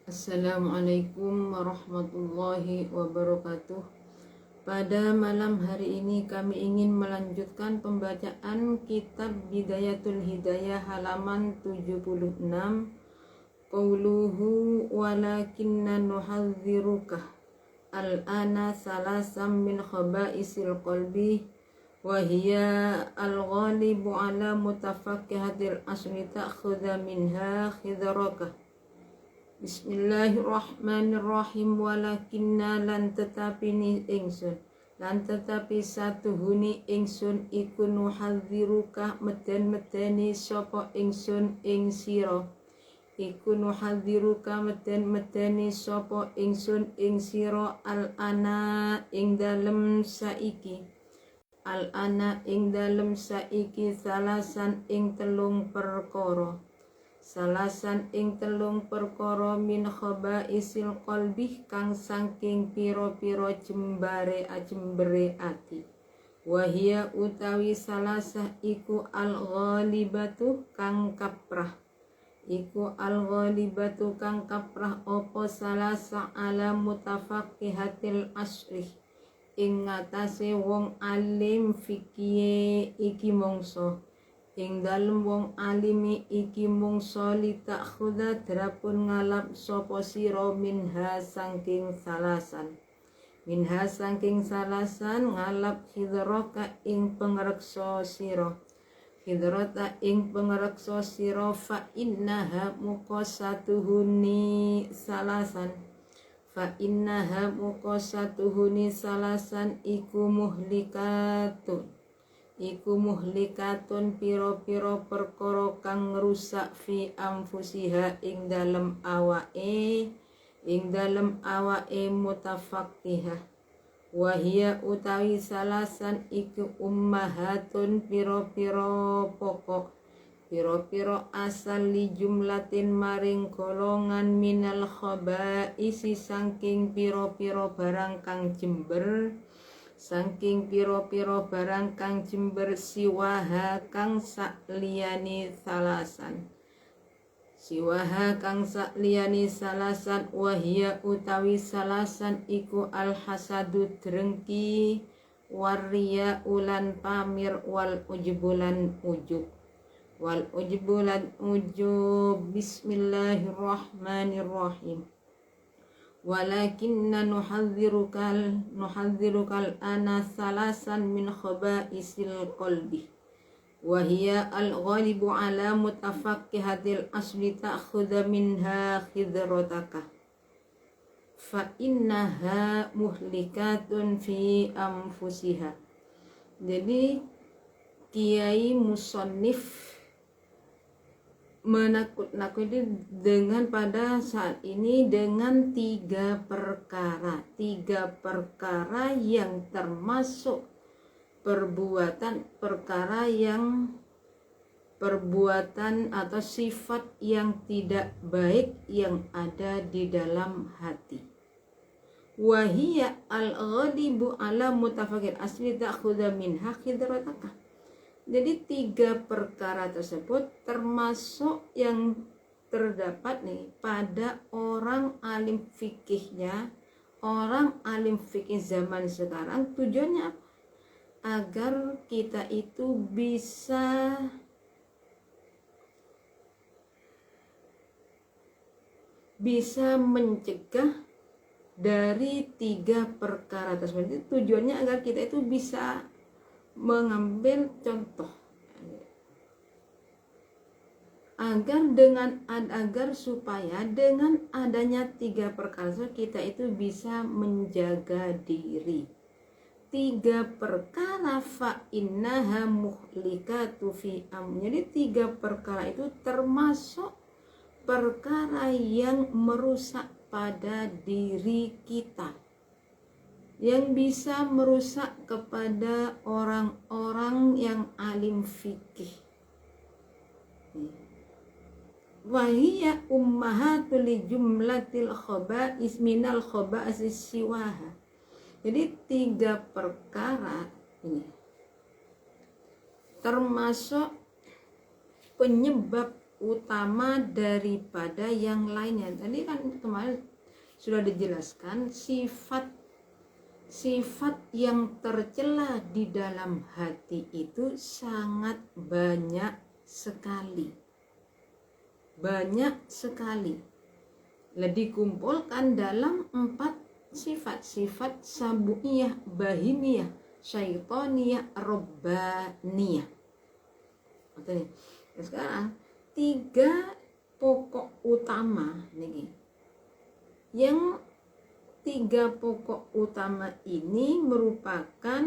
Assalamualaikum warahmatullahi wabarakatuh. Pada malam hari ini kami ingin melanjutkan pembacaan kitab Bidayatul Hidayah halaman 76. Qauluhu walakinna nuhadziruka al-ana salasam min khaba'isil qalbi wa hiya al-ghalibu ala mutafaqqihatil asli ta'khudha minha khidraka. Bismillahirrahmanirrahim. Walakinna lan tetapi ni ingsun, lan tetapi satuhuni ingsun iku nuhadziruka meden-medeni sapa ingsun ing sira. Iku nuhadziruka meden-medeni sapa ingsun ing sira al-ana ing dalem saiki. Al-ana ing dalem saiki salasan ing telung perkara. Salasan ing telung perkara min khaba'isil qalbi kang saking pira-pira jembare ati. Wahia utawi salasah iku al-ghalibatu kang kaprah. Iku al-ghalibatu kang kaprah apa salasa ala mutafaqqihatil asrih ing ngatasé wong alim fikih iki mongso. Ing dalem wong alimi iki mungsa li ta'khudha drapun ngalap sapa sira minha saking salasan ngalap khidraka ing pangreksa sira. Khidrata ing pangreksa sira fa innaha muqassatuhuni salasan. Fa innaha muqassatuhuni salasan iku muhlikatun piro-piro perkara kang ngrusak fi anfusiha ing dalem awake mutafaqqihah. Wahia utawi salasan iku ummahatun piro-piro pokok, piro-piro asal li jumlatin maring golongan minal khaba'isi saking piro-piro barang kang jember. Saking piro-piro barang kang jember siwaha kang sakliyani salasan wahia utawi salasan iku al-hasadu drengki warriya ulan pamir wal ujbulan ujub. Bismillahirrahmanirrahim. Walakinna nuhadzirukal ana salasan min khaba'isil qalbi wa hiya al-ghalibu ala mutafaqqihatil asli ta'khudha minha khidrataka fa innaha muhlikatun fi anfusiha. Jadi Kiai Musannif menakut-nakuti dengan pada saat ini dengan tiga perkara yang termasuk perbuatan atau sifat yang tidak baik yang ada di dalam hati. Wahia al-ghalibu ala mutafaqil asli ta'khudha minha khidrataka. Jadi tiga perkara tersebut termasuk yang terdapat nih pada orang alim fikihnya, orang alim fikih zaman sekarang. Tujuannya apa? Agar kita itu bisa mencegah dari tiga perkara tersebut. Jadi tujuannya agar kita itu bisa mengambil contoh, agar supaya dengan adanya tiga perkara kita itu bisa menjaga diri. Tiga perkara fa innaha muhlikatu fi jadi tiga perkara itu termasuk perkara yang merusak pada diri kita, yang bisa merusak kepada orang-orang yang alim fikih. Wahia ummahatul jumlatil khaba'is minal khaba'is siwaha. Jadi tiga perkara ini termasuk penyebab utama daripada yang lainnya. Tadi kan kemarin sudah dijelaskan sifat yang tercela di dalam hati itu sangat banyak sekali. Banyak sekali. Dikumpulkan dalam 4 sifat sabuiyah, bahimiyah, syaitoniyah, robbaniyah. Sekarang 3 pokok utama nih. Yang 3 pokok utama ini merupakan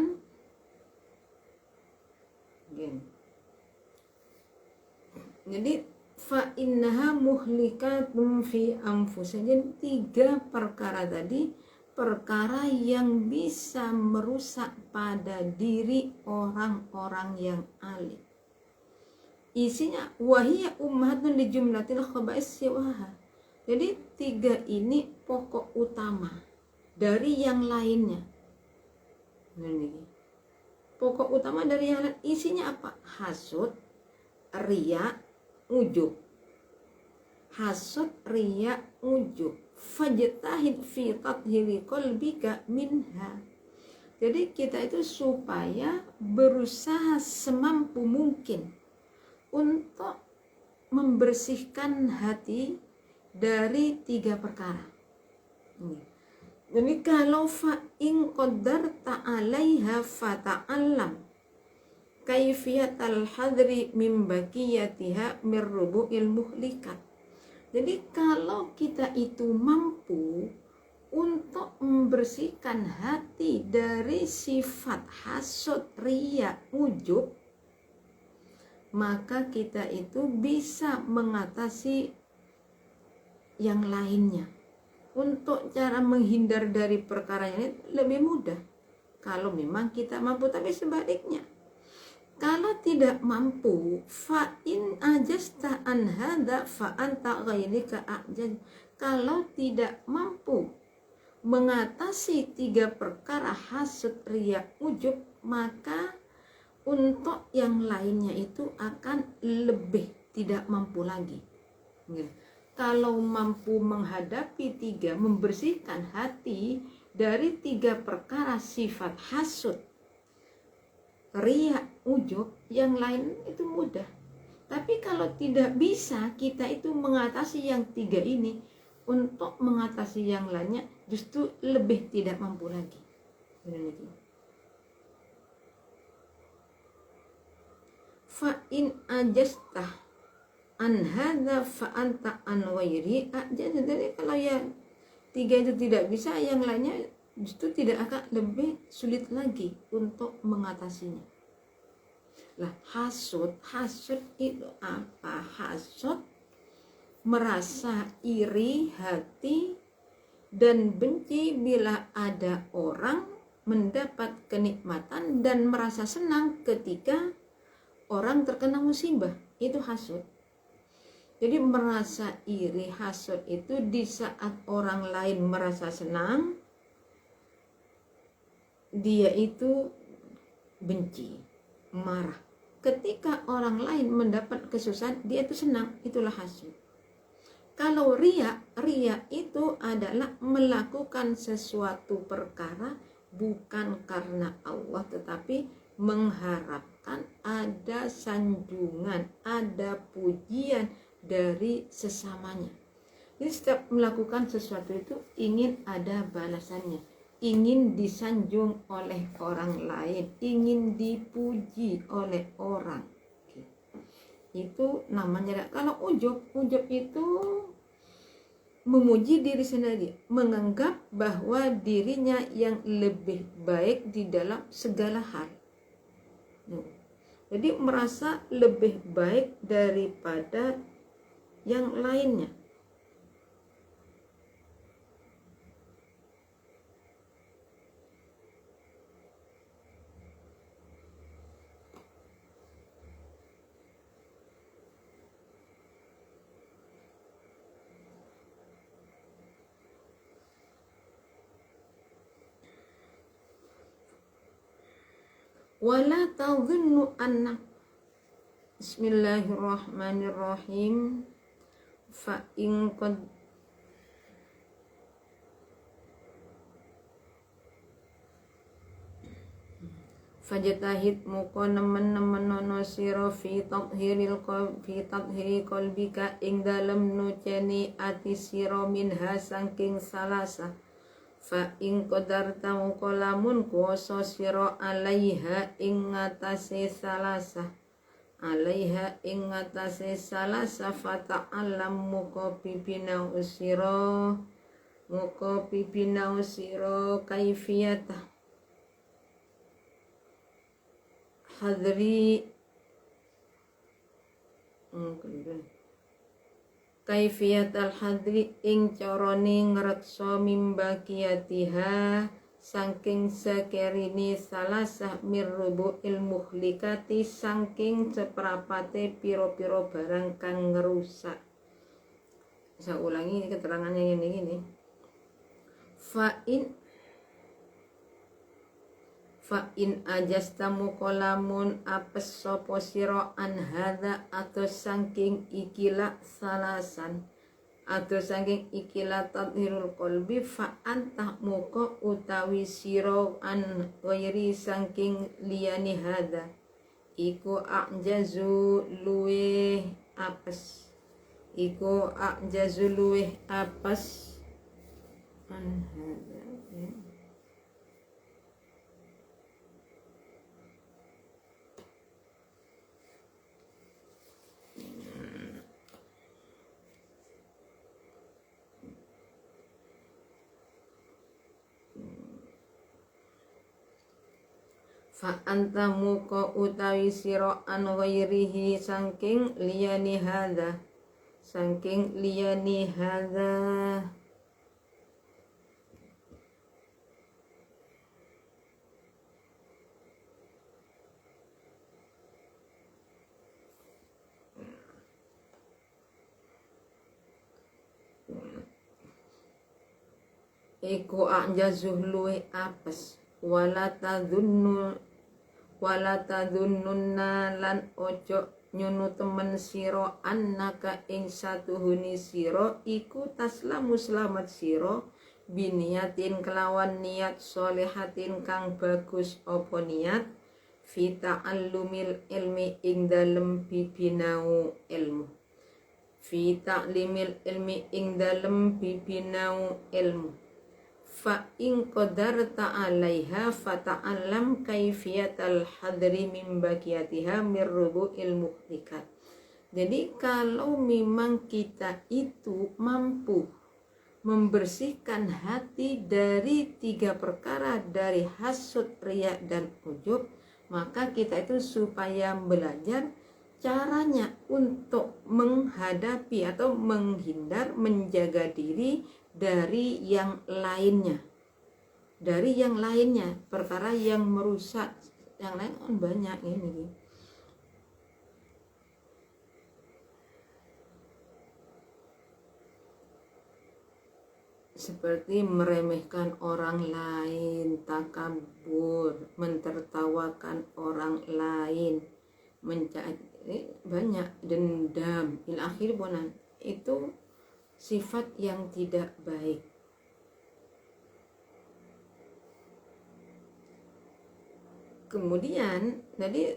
jadi fa innaha muhlikatun fi anfusihim. Jadi 3 perkara tadi, perkara yang bisa merusak pada diri orang-orang yang alim. Isinya wahiyya ummatun li jumlatil khaba'is siwaha. Jadi 3 ini pokok utama dari yang lainnya. Pokok utama dari yang lain, isinya apa? Hasud, riya, ujub. Hasud, riya, ujub. Fajtahid fi tathhiri qalbika minha. Jadi kita itu supaya berusaha semampu mungkin untuk membersihkan hati dari 3 perkara. Jadi kalau fa'in qadarta 'alaiha fata'allam kaifiyatal hadri min baqiyatiha min rubu'il muhlikat. Jadi kalau kita itu mampu untuk membersihkan hati dari sifat hasud, riya, ujub, maka kita itu bisa mengatasi yang lainnya. Untuk cara menghindar dari perkara ini lebih mudah kalau memang kita mampu. Tapi sebaliknya, kalau tidak mampu, fa in ajasta an hadza fa anta ghairika ajaz. Kalau tidak mampu mengatasi 3 perkara hasud, riya, ujub, maka untuk yang lainnya itu akan lebih tidak mampu lagi. Kalau mampu menghadapi 3, membersihkan hati dari 3 perkara sifat hasud, riya, ujub, yang lain itu mudah. Tapi kalau tidak bisa kita itu mengatasi yang 3 ini, untuk mengatasi yang lainnya justru lebih tidak mampu lagi. Fa in ajastah an hadza fa anta an ghairi ajaz. Jadi kalau yang 3 itu tidak bisa, yang lainnya justru tidak akan lebih sulit lagi untuk mengatasinya. Lah hasud itu apa? Hasud merasa iri hati dan benci bila ada orang mendapat kenikmatan dan merasa senang ketika orang terkena musibah. Itu hasud. Jadi merasa iri, hasud itu di saat orang lain merasa senang, dia itu benci, marah. Ketika orang lain mendapat kesusahan, dia itu senang, itulah hasud. Kalau riya itu adalah melakukan sesuatu perkara bukan karena Allah, tetapi mengharapkan ada sanjungan, ada pujian dari sesamanya. Jadi setiap melakukan sesuatu itu ingin ada balasannya, ingin disanjung oleh orang lain, ingin dipuji oleh orang. Itu namanya. Kalau ujub itu memuji diri sendiri, menganggap bahwa dirinya yang lebih baik di dalam segala hal. Jadi merasa lebih baik daripada yang lainnya. Wala tadhunnu annak. Bismillahirrahmanirrahim. Fa in qad fajtahid muka nemen-nemen nono sira fi tathhiri qalbika ing dalem nuceni ati sira minha saking salasa. Fa ing qadarta muka lamun kuwasa sira alaiha ing ngatasé salasa. Alaiha ing ngatasé salasa fata'alam muka pipinau sira kaifiyata hadri kaifiyatal hadri ing carane ngreksa mimbakiyatiha saking sekerini salasah mirrubu ilmuhlikati saking seperapate piro-piro barang kang ngerusak. Saya ulangi keterangannya gini. Fa in ajastamu kolamun apes sopo siro an hadha atau saking ikilah salasan atau saking ikilah tathirul qalbi fa antah muka utawi siro an ghairi saking liyani hadha iku a'jazu luweh apes an hadha fa anta muka utawi sira an ghairihi saking liyani hadza iku ajazuh luwe apes wala tadhunnunna lan ojo nyunu temen siro annaka ing satuhuni siro iku taslamu selamat siro biniyatin kelawan niat solehatin kang bagus opo niat fi ta'allumil ilmi ing dalem bibinau ilmu fa in qadarta 'alaiha fata'allam kaifiyatal hadri min baqiyatiha mirrubu'il muhlikat. Jadi kalau memang kita itu mampu membersihkan hati dari 3 perkara, dari hasud, riya dan ujub, maka kita itu supaya belajar caranya untuk menghadapi atau menghindar, menjaga diri dari yang lainnya, perkara yang merusak. Yang lain kan banyak ini, seperti meremehkan orang lain, takabur, mentertawakan orang lain, banyak, dendam, akhir bonan, itu sifat yang tidak baik. Kemudian tadi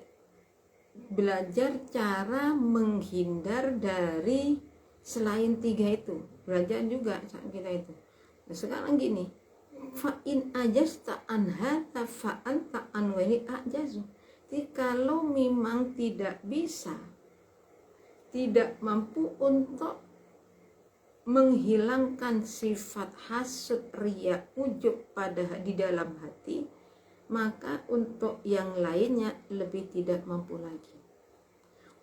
belajar cara menghindar dari selain 3 itu, belajar juga kita itu. Nah, sekarang gini, fa in ajasta anha fa anta an wali ajazu. Jadi kalau memang tidak mampu untuk menghilangkan sifat hasud, riya, ujub di dalam hati, maka untuk yang lainnya lebih tidak mampu lagi.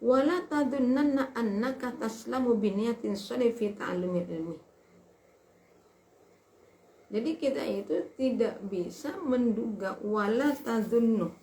Wala tadunnanna annaka taslamu biniyatin shalih fi ta'allumil ilmi. Jadi kita itu tidak bisa menduga, wala tadunnu.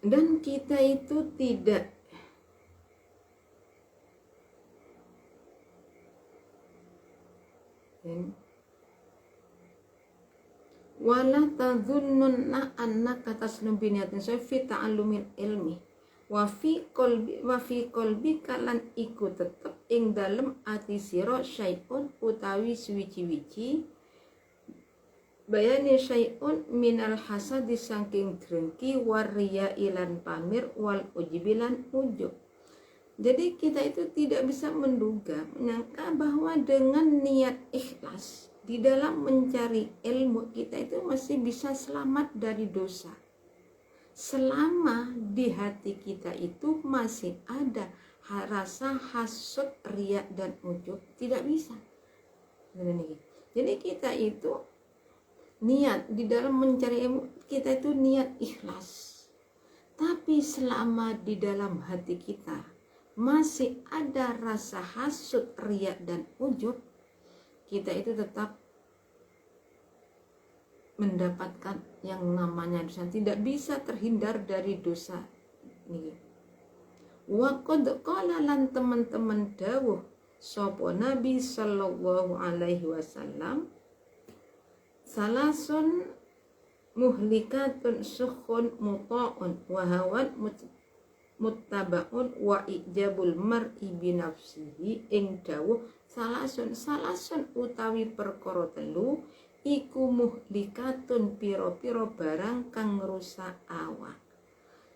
Dan kita itu tidak wala tadhunnunna annaka tasnu biniyatin fi ta'allumil ilmi wa fi qalbi kalan iku tetep ing dalem ati sira syai'un utawi suwiji-wiji bayani syai'un minal hasadi saking drengki wariya ilan pamir wal ujibilan ujub. Jadi kita itu tidak bisa menduga, menyangka bahwa dengan niat ikhlas di dalam mencari ilmu kita itu masih bisa selamat dari dosa. Selama di hati kita itu masih ada rasa hasud, riya dan ujub, tidak bisa. Jadi kita itu niat di dalam mencari ilmu kita itu niat ikhlas. Tapi selama di dalam hati kita masih ada rasa hasud, riya dan ujub, kita itu tetap mendapatkan yang namanya dosa, tidak bisa terhindar dari dosa ini. Wa qad qala lan teman-teman dawuh sapa Nabi sallallahu alaihi wasallam, salasun muhlikatun sukhun muta'un wa hawan muttaba'un wa ijabul mar'i binafsihi ing dawuh salasun utawi perkara telu iku muhlikatun pira-pira barang kang ngrusak awak.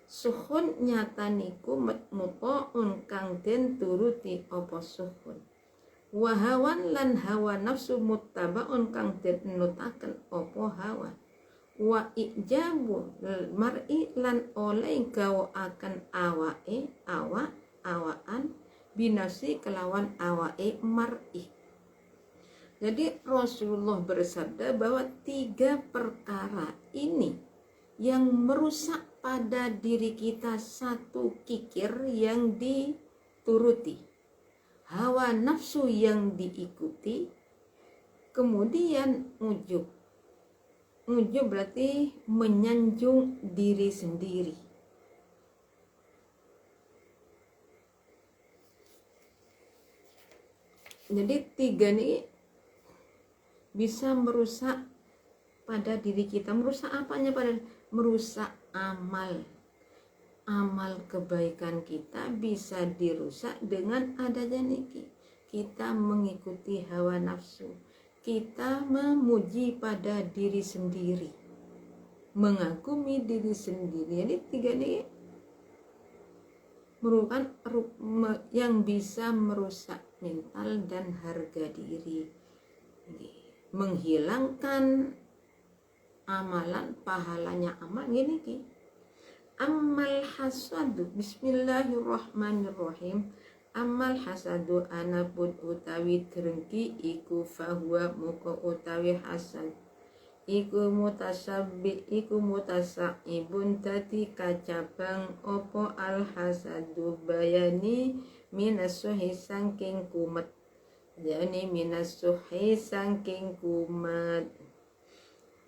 Sukhun nyataniku muta'un kang den turuti apa sukhun. Wa hawan lan hawa nafsu muttaba'un kang den nutaken apa hawa. Wa ijabu mar'i lan oleh gawakaken awaan binafsi kelawan awake mar'i. Jadi Rasulullah bersabda bahwa 3 perkara ini yang merusak pada diri kita, satu kikir yang dituruti, hawa nafsu yang diikuti, kemudian ujub. Ujub berarti menyanjung diri sendiri. Jadi 3 ini bisa merusak pada diri kita. Merusak apanya? Merusak amal kebaikan kita bisa dirusak dengan adanya niki. Kita mengikuti hawa nafsu, kita memuji pada diri sendiri, mengagumi diri sendiri. Jadi 3 ini merupakan yang bisa merusak mental dan harga diri, menghilangkan amalan, pahalanya amal gini ki. Amal hasadu, bismillahirrahmanirrahim. Amal hasadu anapun utawi drengki iku fahuwa muka utawi hasad iku mutasaibun dadi kacabang opo al hasadu bayani minasuhi sangking kumat, yani minasuhi sangking kumat.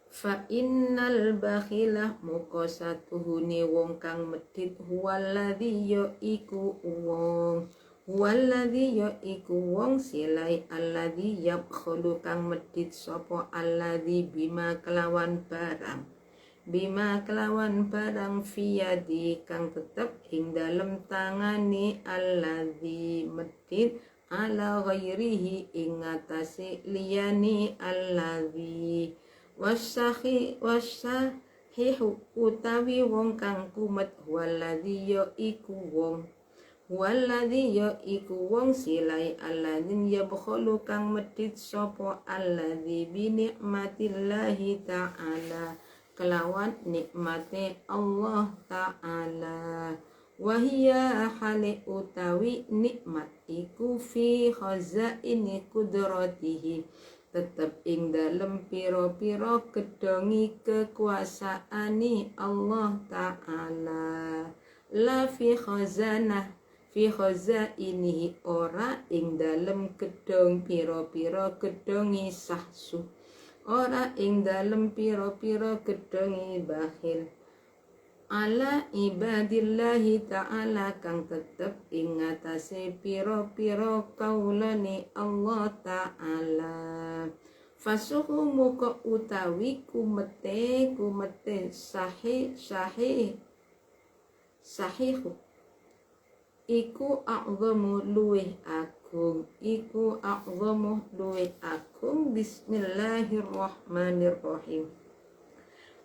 Fa innal bakhilah muka satuhune wong kang medhit huwaladzi ya iku wong silai alladzi yabkhulu kang medhit sapa alladzi bima kelawan barang fiyadi kang tetep ing dalem tangane alladzi medhit ala ghairihi ing atase liyane alladzi wasahihu utawi wong kang kumet waladhi ya iku wong silai alladhin yabkhulu kang medhit sapa alladhi bi nikmatillahi ta'ala kelawan nikmate Allah ta'ala. Wahia hale utawi nikmat iku fi khazaini kudratihi tetep ing dalem pira-pira gedongi kekuasaane Allah ta'ala. La fi khazainihi ora ing dalem gedong pira-pira gedongi sahsu, ora ing dalem pira-pira gedongi bakhil. ala ibadillahi ta'ala kang tetep ing ngatasé pira-pira kaulane Allah ta'ala. Fasuhu muka utawi kumete sahihu iku a'zamu luweh agung bismillahirrahmanirrahim.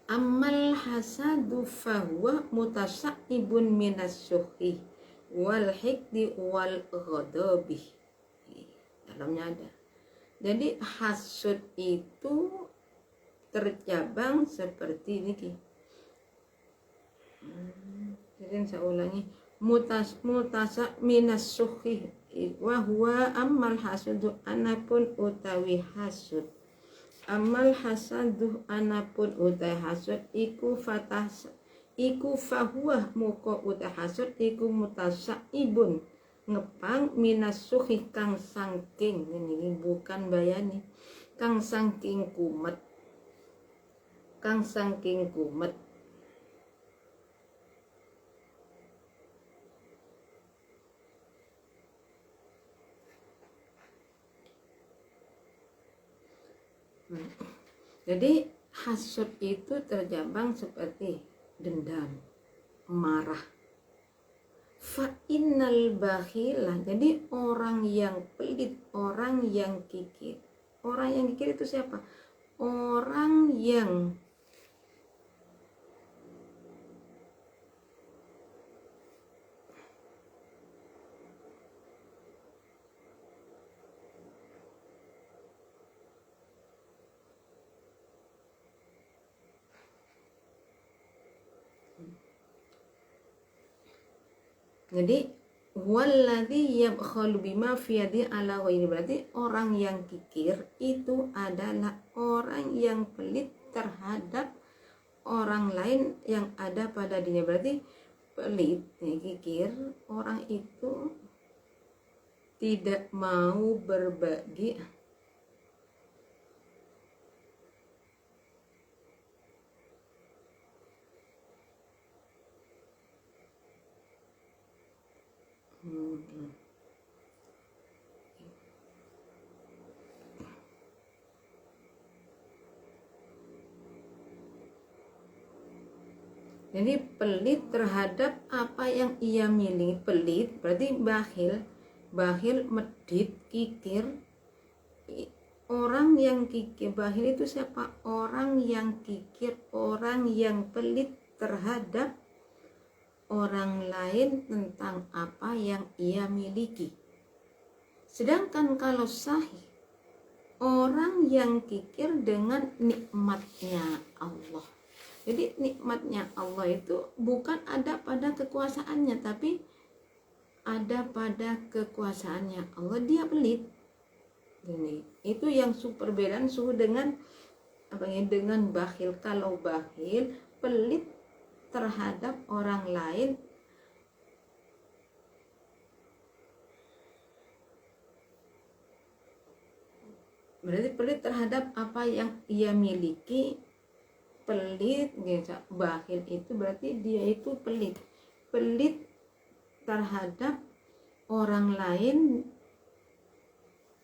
Amal hasadu fahuwa mutasa'ibun minas syuhi wal hikdi wal ghadabi. Dalamnya ada. Jadi hasud itu tercabang seperti ini. Jadi saya ulangi, mutasa minas syuhi wa huwa amal hasudu anapun utawi hasud. Amal hasadu anapun utawi hasud iku fahuwa muka utawi hasud iku mutasaibun ngepang minas syuhi kang sangking, ini bukan bayani, kang sangking kumet. Jadi hasud itu terjabang seperti dendam, marah. Fa innal bakhila, jadi orang yang pelit, orang yang kikir. Orang yang kikir itu siapa? Orang yang jadi walladzi yabkhalu bima fi yadi ala ghairi, berarti orang yang kikir itu adalah orang yang pelit terhadap orang lain yang ada pada dirinya. Berarti pelit, kikir, orang itu tidak mau berbagi jadi pelit terhadap apa yang ia miliki. Pelit berarti bakhil, medit, kikir. Orang yang kikir, bakhil itu siapa? Orang yang kikir, orang yang pelit terhadap orang lain tentang apa yang ia miliki. Sedangkan kalau sahih, orang yang kikir dengan nikmatnya Allah. Jadi nikmatnya Allah itu bukan ada pada kekuasaannya, tapi ada pada kekuasaannya Allah. Dia pelit. Ini itu yang perbedaan suhu dengan dengan bakhil. Kalau bakhil, pelit terhadap orang lain, berarti pelit terhadap apa yang ia miliki. Pelit, bakhil itu berarti dia itu pelit terhadap orang lain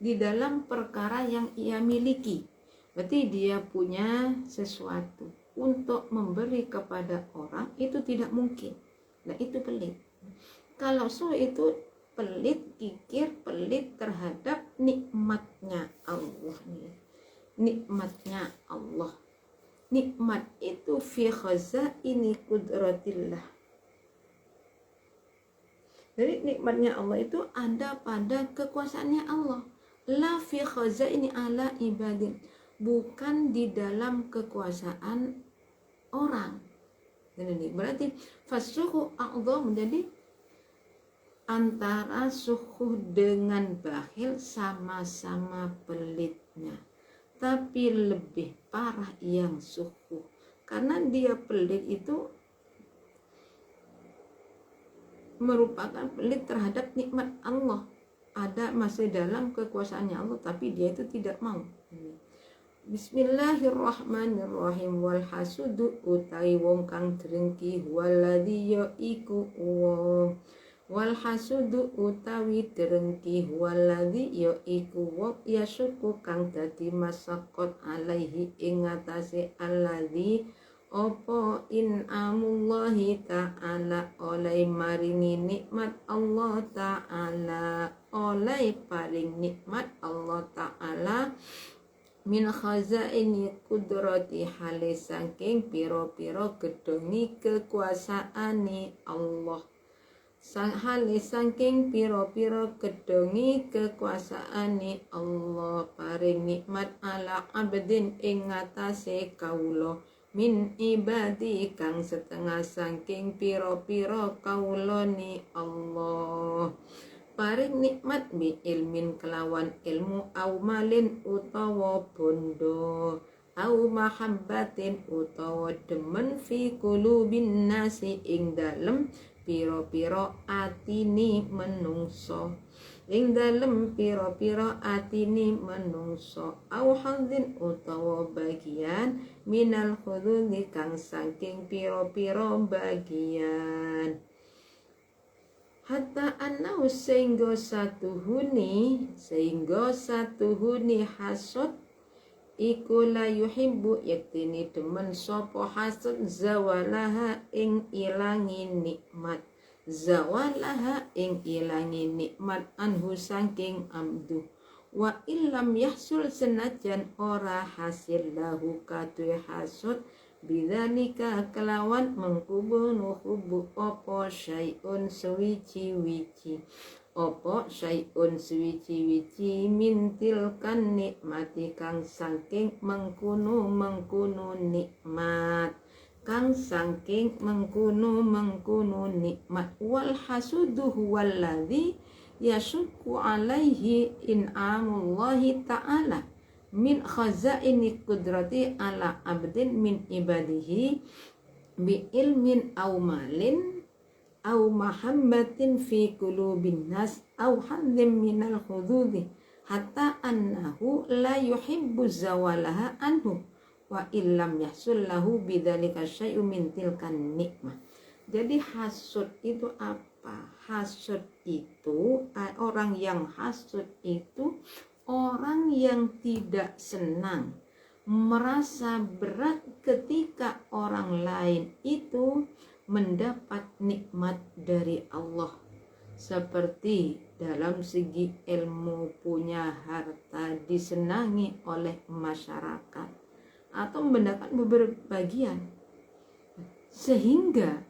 di dalam perkara yang ia miliki. Berarti dia punya sesuatu untuk memberi kepada orang, itu tidak mungkin. Nah, itu pelit. Kalau itu pelit, kikir, pelit terhadap nikmatnya Allah. Nikmatnya Allah. Nikmat itu fi khazaini qudratillah. Jadi nikmatnya Allah itu ada pada kekuasaannya Allah. La fi khazaini ala ibadin, bukan di dalam kekuasaan orang. Jadi berarti fasuhu a'dham, jadi antara suhu dengan bakhil sama-sama pelitnya, tapi lebih parah yang suhu, karena dia pelit itu merupakan pelit terhadap nikmat Allah, ada masih dalam kekuasaannya Allah, tapi dia itu tidak mau. Bismillahirrahmanirrahim. Wal hasudu utawi wong kang drengki waladhi ya iku wong. Wal hasudu utawi drengki waladhi ya iku wong yasuku kang dadi masakot alaihi ing ngatasé alladhi opo inamullahi ta'ala oleh maringi nikmat Allah ta'ala, oleh paling nikmat Allah ta'ala min khazaini kudrati hale saking piro-piro gedongi kekuasaane Allah. Hale saking piro-piro gedongi kekuasaane Allah paring nikmat ala abdin ing ngatasé kawula min ibadi kang setengah saking piro-piro kawulane Allah. Paring nikmat bi ilmin kelawan ilmu au malin utawa bondo au mahabbatin utawa demen fi kulubin nasi ing dalem piro-piro atini menungso, ing dalem piro-piro atini menungso au hadzin utawa bagian minal khududi kang saking piro-piro bagian. Hatta anau sehingga satu huni hasud iku la yuhibbu yaktini demen sopo hasud zawalaha ing ilangi nikmat, zawalaha ing ilangi nikmat anhu saking amdu wa illam yahsul senajan ora hasil lahu kadue hasud bidzalika kelawan mengkubu nuhubu opo syai'un suwici-wici mintil kan nikmati kang saking mengkunu nikmat, kang saking mengkunu nikmat. Wal hasudu huwaladzi yasukku alaihi in'amullahi ta'ala min khazaini kudrati ala abdin min ibadihi bi ilmin au malin au mahabbatin fi qulubin nas au hadzim minal hududi hatta annahu la yuhibbu zawalaha anhu wa illam yahsul lahu bidzalika syai'un min tilkan nikmah. Jadi hasud itu apa? Hasud itu orang yang hasud itu orang yang tidak senang, merasa berat ketika orang lain itu mendapat nikmat dari Allah. Seperti dalam segi ilmu, punya harta, disenangi oleh masyarakat atau mendapat berbagian. Sehingga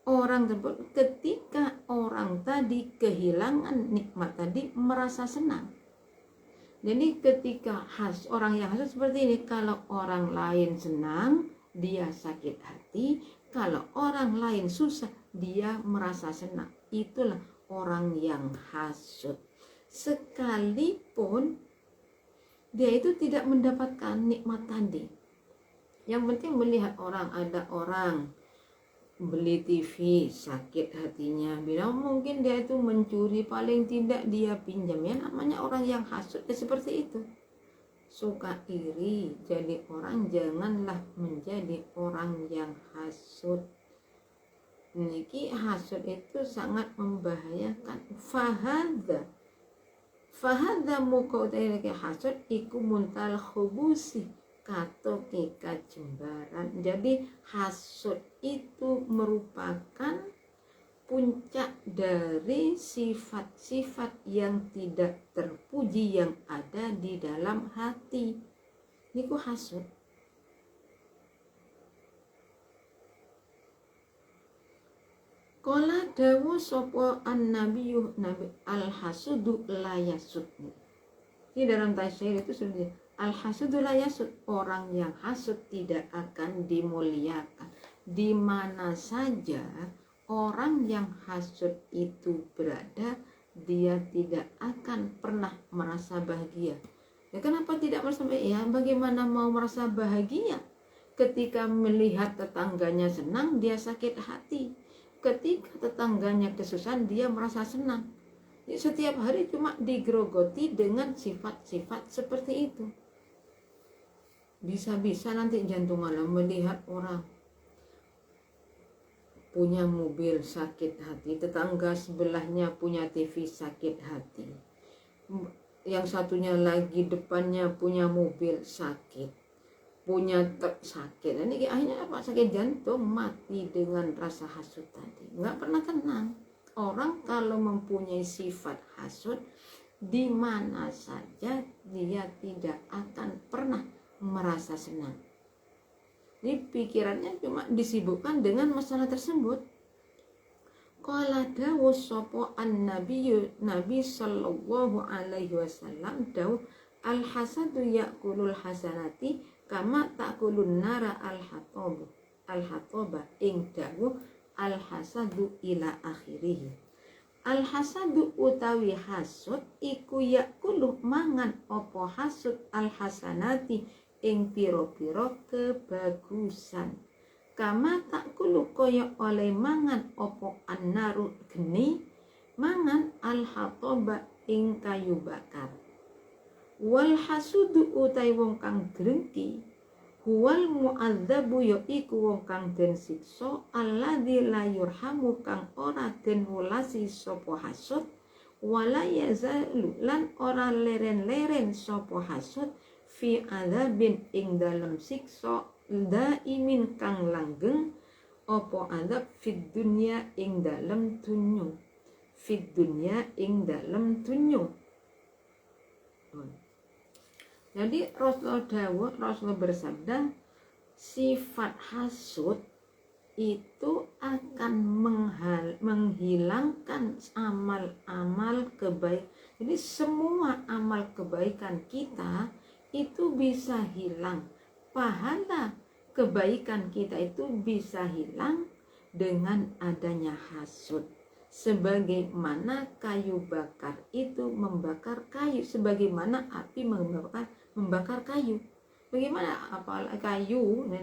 orang tersebut ketika orang tadi kehilangan nikmat tadi merasa senang. Jadi ketika orang yang hasud seperti ini, kalau orang lain senang, dia sakit hati. Kalau orang lain susah, dia merasa senang. Itulah orang yang hasud. Sekalipun dia itu tidak mendapatkan nikmat tadi. Yang penting melihat ada orang beli TV, sakit hatinya, bilang mungkin dia itu mencuri, paling tidak dia pinjam. Ya namanya orang yang hasud seperti itu, suka iri. Jadi orang janganlah menjadi orang yang hasud. Niki hasud itu sangat membahayakan. Fahadha muqaddai hasud iku muntal khubusi kato kekajembaran. Jadi hasud itu merupakan puncak dari sifat-sifat yang tidak terpuji yang ada di dalam hati. Niku hasud. Kala dawu sapa nabi al hasudu la yasud. Di dalam tafsir itu sudah al-hasudu la yasud, orang yang hasud tidak akan dimuliakan. Di mana saja orang yang hasud itu berada, dia tidak akan pernah merasa bahagia. Ya kenapa tidak merasa bahagia? Ya, bagaimana mau merasa bahagia ketika melihat tetangganya senang, dia sakit hati. Ketika tetangganya kesusahan, dia merasa senang. Jadi, setiap hari cuma digerogoti dengan sifat-sifat seperti itu. Bisa-bisa nanti jantung malam melihat orang punya mobil sakit hati, tetangga sebelahnya punya TV sakit hati, yang satunya lagi depannya punya mobil sakit, punya truk sakit. Ini akhirnya apa? Sakit jantung, mati dengan rasa hasut tadi. Nggak pernah tenang. Orang kalau mempunyai sifat hasut, di mana saja dia tidak akan pernah merasa senang. Ini pikirannya cuma disibukkan dengan masalah tersebut. Qala dawu sapa Nabi sallallahu alaihi wasallam dawu al hasadu yakulul hasanati kama takulun nara al hatoba ing dawu al hasadu ila akhirih. Al hasadu utawi hasud iku yakulu mangan opo hasud al hasanati ing piro-piro kebagusan. Kama takulu kaya oleh mangan opo annaru geni mangan al hatoba ing kayu bakar. Wal hasudu utai wong kang drengki huwal muadzabu ya iku wong kang den siksa alladzi la yurhamu kang ora den welasi sapa hasud wala yazalu lan ora leren-leren sapa hasud fi adzabin ing dalem siksa daimin kang langgeng apa adzab fid dunya ing dalem dunya fid dunya ing dalem dunya. Jadi Rasulullah bersabda, sifat hasud itu akan menghilangkan amal-amal kebaikan. Jadi semua amal kebaikan kita itu bisa hilang. Pahala kebaikan kita itu bisa hilang dengan adanya hasud. Sebagaimana kayu bakar itu membakar kayu, sebagaimana api membakar kayu. Bagaimana kayu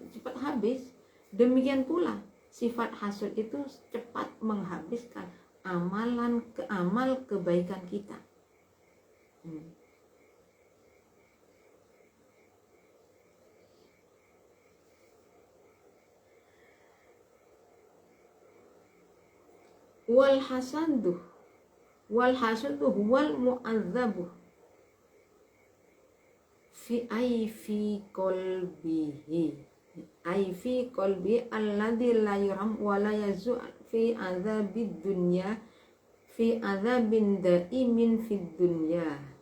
cepat habis, demikian pula sifat hasud itu cepat menghabiskan amal kebaikan kita. Wal hasudu wal mu'adzabu fi qalbi alladzi la yuram wa la yazul fi adzabid dunya fi adzabin daimin fid dunya.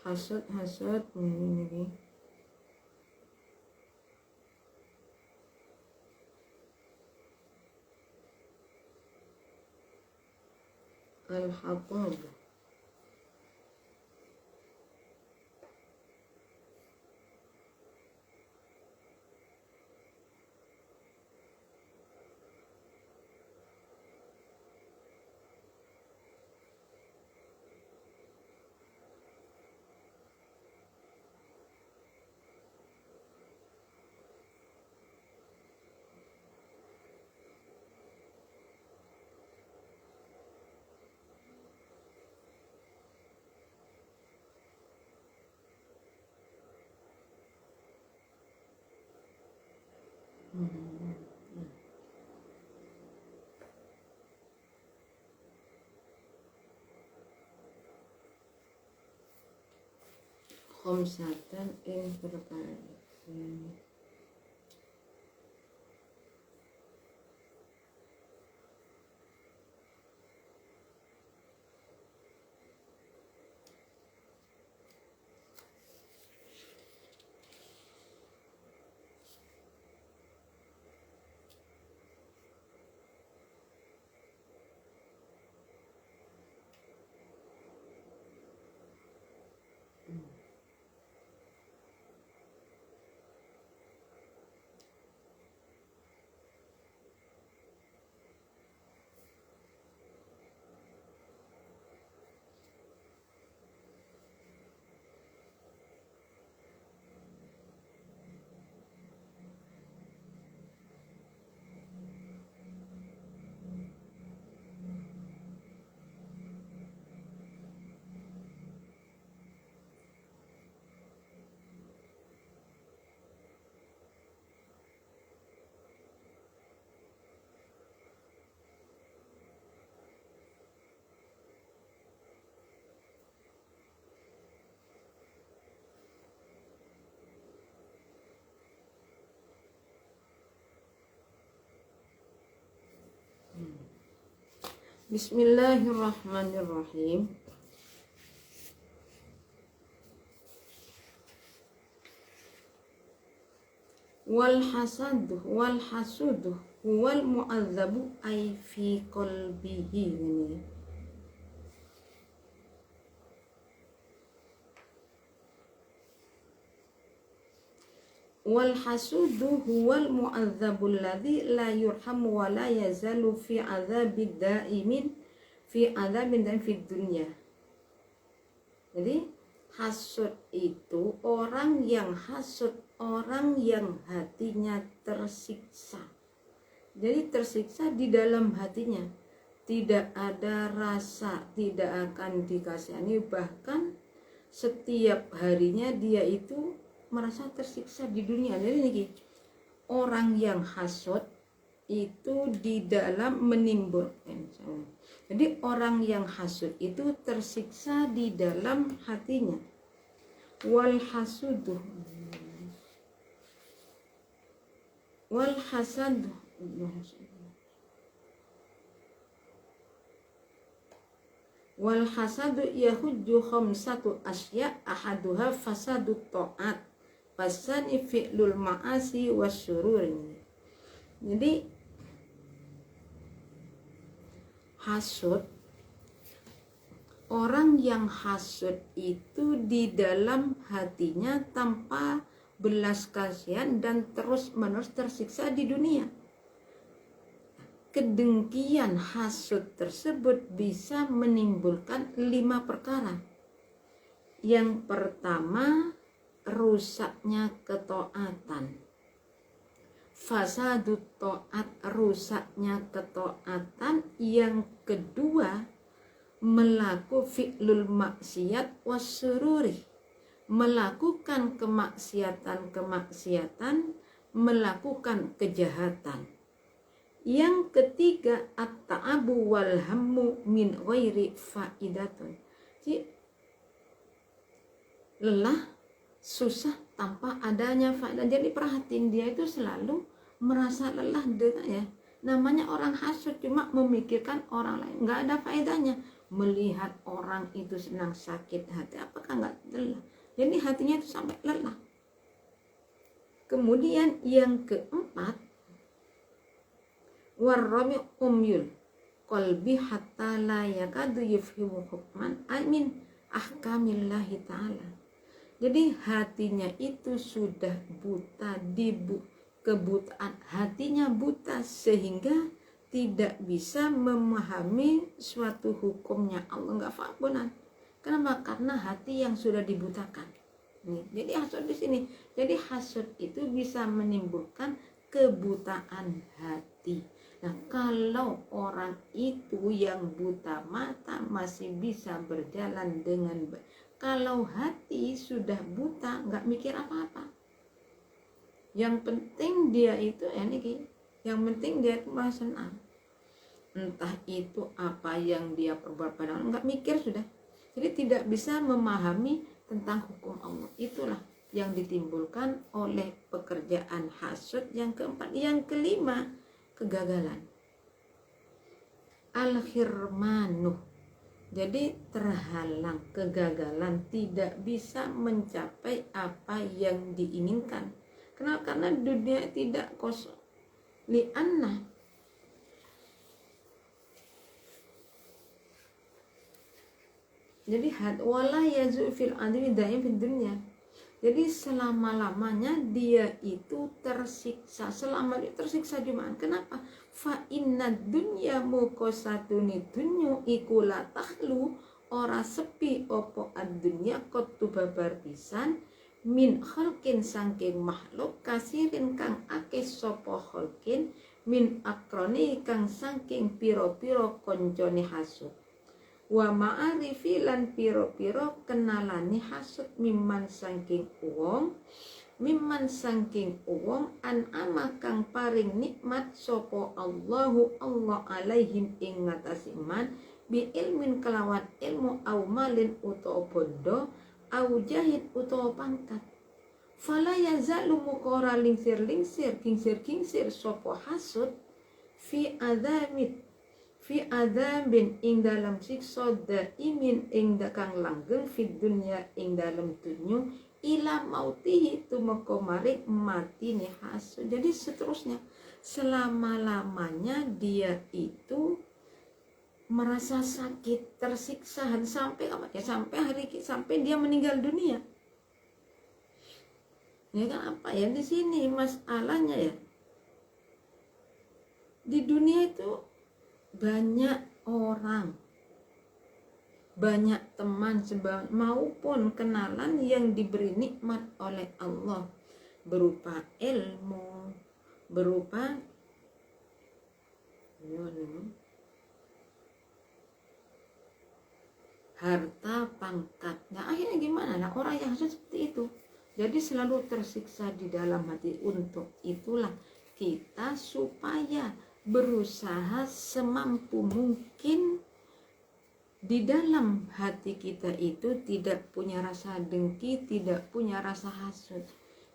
Hasud ini al-hatab. Khamsatan ing perkara Bismillahirrahmanirrahim. Wal hasudu huwal mu'adzabu ay fi qalbihi. Wal hasudu huwal mu'adzabul ladzi la yurhamu wa la yazalu fi adzabid daimin fi adzabin dan fid dunya. Jadi hasud itu orang yang hasud, orang yang hatinya tersiksa. Jadi tersiksa di dalam hatinya, tidak ada rasa, tidak akan dikasihani, bahkan setiap harinya dia itu merasa tersiksa di dunia. Jadi ini orang yang hasud itu di dalam menimbulkan. Jadi orang yang hasud itu tersiksa di dalam hatinya. Wal hasadu wal hasadu yahujju khamsatu asya ahaduha fasadu ta'at fasani fi'lul ma'asi wasyurur. Jadi hasud, orang yang hasud itu di dalam hatinya tanpa belas kasihan dan terus menerus tersiksa di dunia. Kedengkian hasud tersebut bisa menimbulkan 5 perkara. Yang pertama, rusaknya ketaatan. Fasadut ta'at, rusaknya ketaatan. Yang kedua, melaku fi'lul maksiat wasururi, melakukan kemaksiatan, melakukan kejahatan. Yang ketiga, at-ta'abu wal hammu min ghairi faidatun. Jadi lelah, susah tanpa adanya faedah. Jadi perhatiin, dia itu selalu merasa lelah dengan ya. Namanya orang hasud, cuma memikirkan orang lain, nggak ada faedahnya. Melihat orang itu senang, sakit hati, apakah nggak lelah? Jadi hatinya itu sampai lelah. Kemudian yang keempat, warrami umyul qalbi hatta la yakadu yufhimu hukman amin ahkamillahi ta'ala. Jadi hatinya itu sudah buta, kebutaan hatinya buta sehingga tidak bisa memahami suatu hukumnya Allah, nggak faham. Kenapa? Karena hati yang sudah dibutakan. Jadi hasud di sini. Jadi hasud itu bisa menimbulkan kebutaan hati. Nah, kalau orang itu yang buta mata masih bisa berjalan dengan baik. Kalau hati sudah buta, nggak mikir apa-apa. Yang penting dia itu yang penting dia itu merasa senang. Entah itu apa yang dia perbuat padahal nggak mikir sudah. Jadi tidak bisa memahami tentang hukum Allah. Itulah yang ditimbulkan oleh pekerjaan hasud. Yang keempat, yang kelima, kegagalan. Al-khirmanu. Jadi terhalang, kegagalan, tidak bisa mencapai apa yang diinginkan. Kenapa? Karena dunia tidak kosong. Li'anna jadi wala yazu fil adwi daim fid dunya. Jadi selama-lamanya dia itu tersiksa, selama itu tersiksa di mana? Kenapa? Fa inna dunya muqasatuni dunyu iku la tahlu, ora sepi opo ad-dunya kotu babar pisan min khalqin sangking makhluk kasirin kang akeh sapa khalqin min akroni kang sangking piro-piro koncone hasud. Wa ma'arifi lan piro-piro kenalani hasud mimman sangking uwong an ama kang paring nikmat sopo Allahu Allah alaihim ing ngatasi iman bi ilmin kelawan ilmu au malin utawa bondo au jahid utawa pangkat. Fala yazalu mukora lingsir sopo hasud fi fi adzabin ing dalam siksa daimin ing kang langgeng fid dunya ing dalam dunya ila mautihi tumeka maring matine hasud. Jadi seterusnya selama-lamanya dia itu merasa sakit, tersiksa sampai apa ya, sampai dia meninggal dunia. Ya kan, apa ya di sini masalahnya ya. Di dunia itu banyak orang, banyak teman maupun kenalan yang diberi nikmat oleh Allah berupa ilmu, berupa harta, pangkat. Nah akhirnya gimana? Nah orang yang seperti itu jadi selalu tersiksa di dalam hati. Untuk itulah kita supaya berusaha semampu mungkin di dalam hati kita itu tidak punya rasa dengki, tidak punya rasa hasud.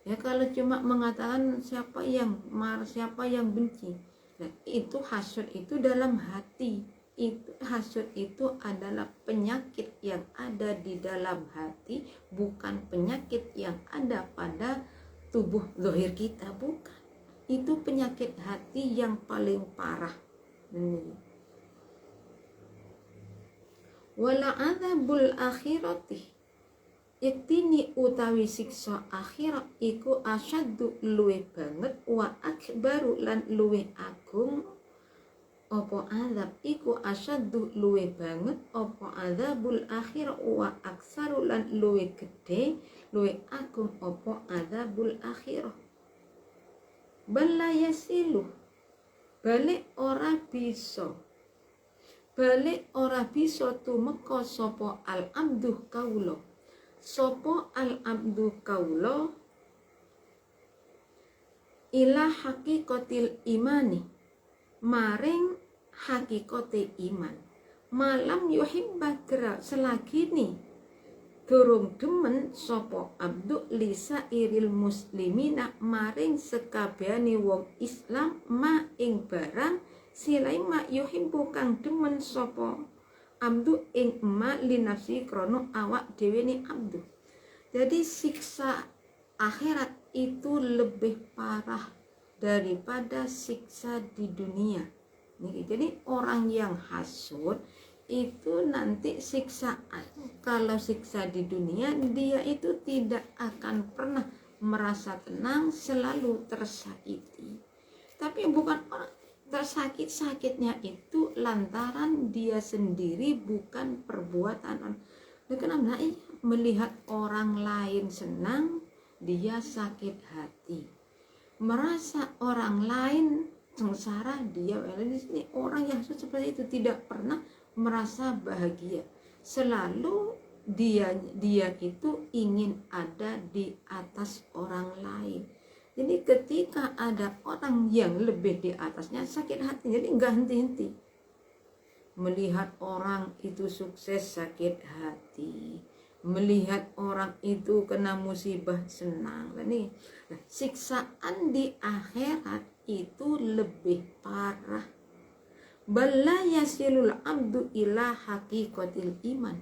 Ya kalau cuma mengatakan siapa yang marah, siapa yang benci, nah itu hasud itu dalam hati. Itu hasud itu adalah penyakit yang ada di dalam hati, bukan penyakit yang ada pada tubuh zahir kita, bukan. Itu penyakit hati yang paling parah. Wala adzabul akhirati iktini utawi siksa akhirat iku asyaddu luwih banget wa akbaru lan luwih agung apa azab iku asyaddu luwih banget apa adzabul akhir wa aksaru lan luwih gede luwih agung apa adzabul akhirah. Bala yasilu balik ora bisa tumeka sapa al abdu kaula sapa al abdu kaula ila hakikatil imani maring hakikate iman malam yuhibba selagi ni durung demen sapa abdu lisa iril muslimina maring sekabehane wong Islam ma ing barang silai ma yuhibbu kang demen sapa abdu ing ma linafsi krono awak dhewe ni abdu. Jadi siksa akhirat itu lebih parah daripada siksa di dunia. Jadi orang yang hasud itu nanti siksaan, kalau siksa di dunia dia itu tidak akan pernah merasa tenang, selalu tersakiti. Tapi bukan orang tersakit-sakitnya itu lantaran dia sendiri, bukan perbuatan. Kenapa? Melihat orang lain senang dia sakit hati, merasa orang lain sengsara dia. Di sini orang yang seperti itu tidak pernah merasa bahagia, selalu dia itu ingin ada di atas orang lain. Jadi ketika ada orang yang lebih di atasnya sakit hati, jadi nggak henti-henti. Melihat orang itu sukses sakit hati, melihat orang itu kena musibah senang. Nah, siksaan di akhirat itu lebih parah. Bala yasilul abdu ila hakikatil iman.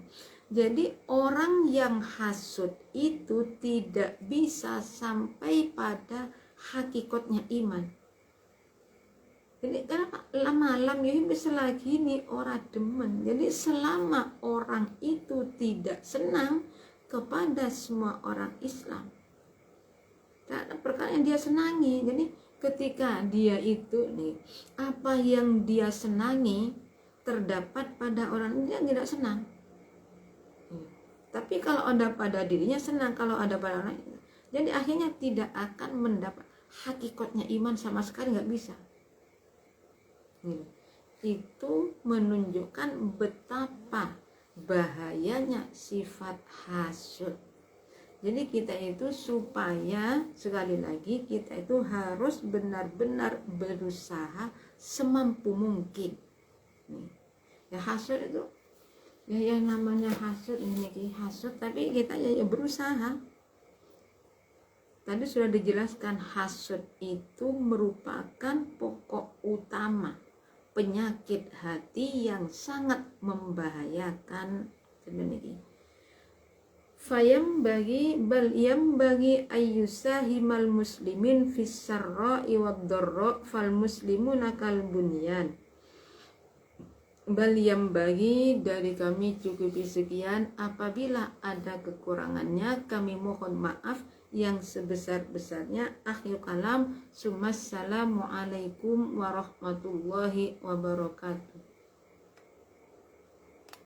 Jadi orang yang hasud itu tidak bisa sampai pada hakikatnya iman. Jadi kenapa malam ini bisa lagi nih orang demen. Jadi selama orang itu tidak senang kepada semua orang Islam, tak ada perkara yang dia senangi. Jadi ketika dia itu nih, apa yang dia senangi terdapat pada orang dia tidak senang. Tapi kalau ada pada dirinya senang, kalau ada pada orang, jadi akhirnya tidak akan mendapat hakikatnya iman sama sekali, nggak bisa. Itu menunjukkan betapa bahayanya sifat hasud. Jadi kita itu supaya, sekali lagi, kita itu harus benar-benar berusaha semampu mungkin. Ya hasud itu, ya yang namanya hasud ini hasud, tapi kita ya berusaha. Tadi sudah dijelaskan hasud itu merupakan pokok utama penyakit hati yang sangat membahayakan. Demikian. Bal yam bagi ayyusahimal muslimin fis sarra'i wad dharra fal muslimuna kal bunyan. Bal yam bagi dari kami cukupi sekian, apabila ada kekurangannya kami mohon maaf yang sebesar-besarnya. Akhir kalam, summassalamu alaikum warahmatullahi wabarakatuh.